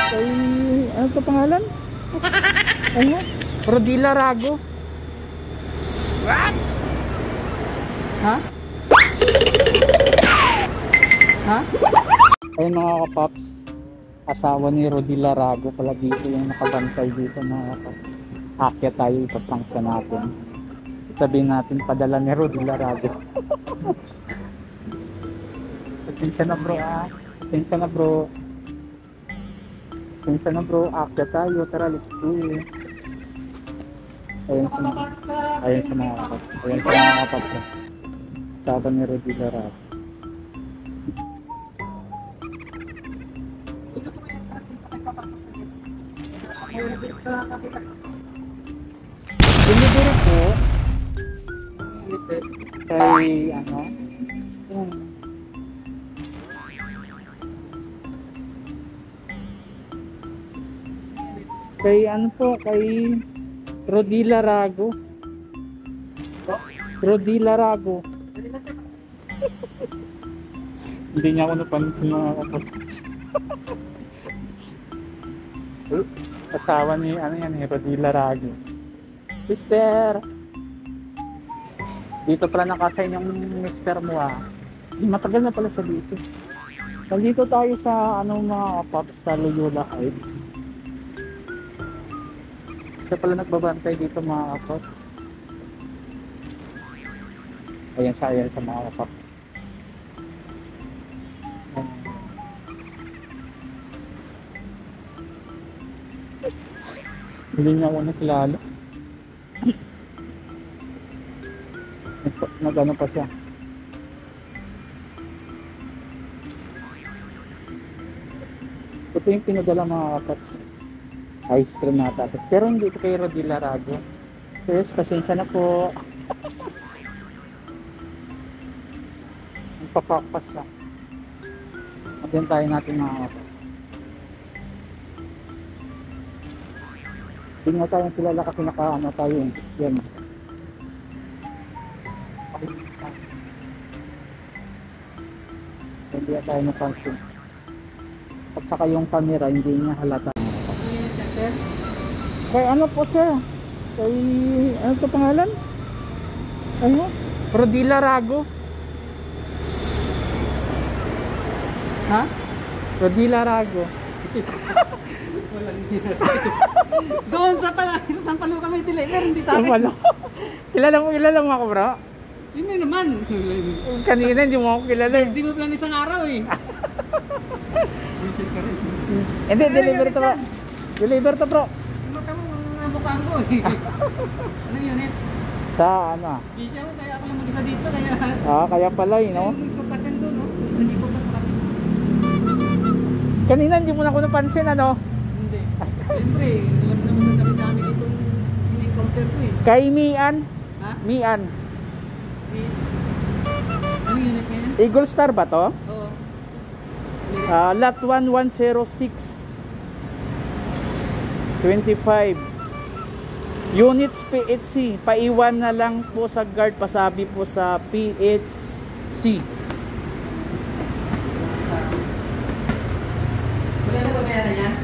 Kay, ano to pangalan? Ano? Rodila Rago. What? Ha? Ha? Ayun mga kapaps, asawa ni Rodila Rago pala dito yung nakabantay dito mga kapaps. Akyat tayo, ipapangsa natin. Sabihin natin padala ni Rodila Rago. Pasensya na bro ah. Pasensya na bro. Pasensya na bro, akyat tayo. Tara, let's go. Ayun sa mga kapaps. Ayun sa mga kapaps. Asawa ni Rodila Rago. Delivery po kay ano kay ano po kay Rodila Rago. Rodila Rago. Hindi niya ako napansin mga kapatid. Asawa ni ano yan, ni Rodila Rago. Sister, dito pala nakasign yung mister mo ah. Matagal na pala sa dito. Nandito tayo sa ano mga kapap sa Loyola Heights. Siya pala nagbabantay dito mga kapap. Ayan sa mga kapap. Hindi niya ako nakilala. Nag-ano pa siya. Ito yung pinadala mga kapats. Ice cream nata. Pero hindi ito kay Rodila Rago. Sis, pasensya na po. Nagpapakas siya. Magyan natin mga kapats. Hindi nga tayong kilala kasi naka-ano tayo yun. Yan. Hindi na tayo napansin. At saka yung camera hindi niya halata. Kay ano po sir? Kay ano to pangalan? Ano? Rodila Rago. Ha? Rodila Rago. Doon sa Sampalo kami deliver, hindi sa akin. Kilala mo ako bro? Yun na naman. Kanina hindi mo ako kilala eh. Hindi mo plan isang araw eh. Hindi, deliver to bro. Deliver to bro. Mata mo ang bukaan ko eh. Ano yun eh? Sa ano? Di siya mo, kaya ako lang mag-isa dito. Kaya... Kaya pala eh no? Yung sasakyan doon no? Hindi ko pa kami. Kanina hindi mo na ako napansin ano? Hindi. Siyempre, alam mo naman sa dami-dami dito ini-counter ko eh. Kay Mian? Ha? Mian. Ano yun ngayon? Eagle Star ba to? Oo. Lot 1106 25 Units PHC. Paiwan na lang po sa guard, pasabi po sa PHC. Wala na ba meron yan?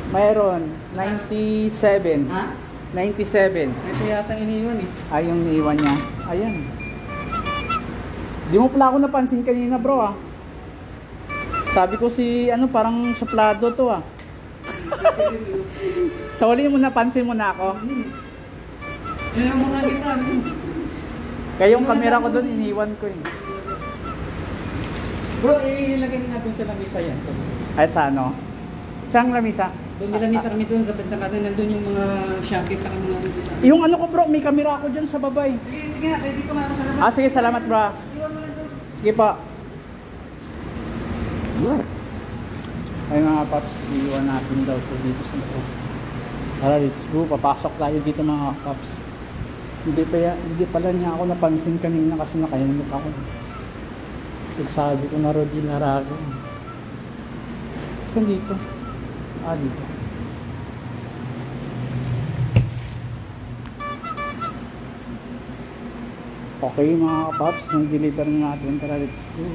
Mayroon 97. Ha? 97. Ito yata iniwan eh. Yung iniwan niya. Ayan. Di mo pala ako napansin kanina bro ah. Sabi ko si ano parang suplado to ah. Sa huli mo napansin mo na ako. Yan ang mga kita. Kaya yung camera ko doon iniwan ko eh. Bro, ilagay natin sa lamisa yan. Ay sa ano? Saan lamisa? Doon may lamisa kami doon sa bentang natin. Nandun yung mga Shopee sa mga... Yung ano ko bro, may camera ako dyan sa babay. Sige nga, ready ko nga ako sa labas. Sige, salamat bro. Iwan mo lang doon. Sige pa. Ay mga paps, iwan natin daw po dito sa loob. Tara, let's go. Papasok tayo dito mga paps. Hindi pala niya ako napansin kanina kasi nakayamot ako. Nagsabi ko na Rodila Rago. Saan dito? Dito. Okay mga paps, nag-deliver na natin. Tara, let's go.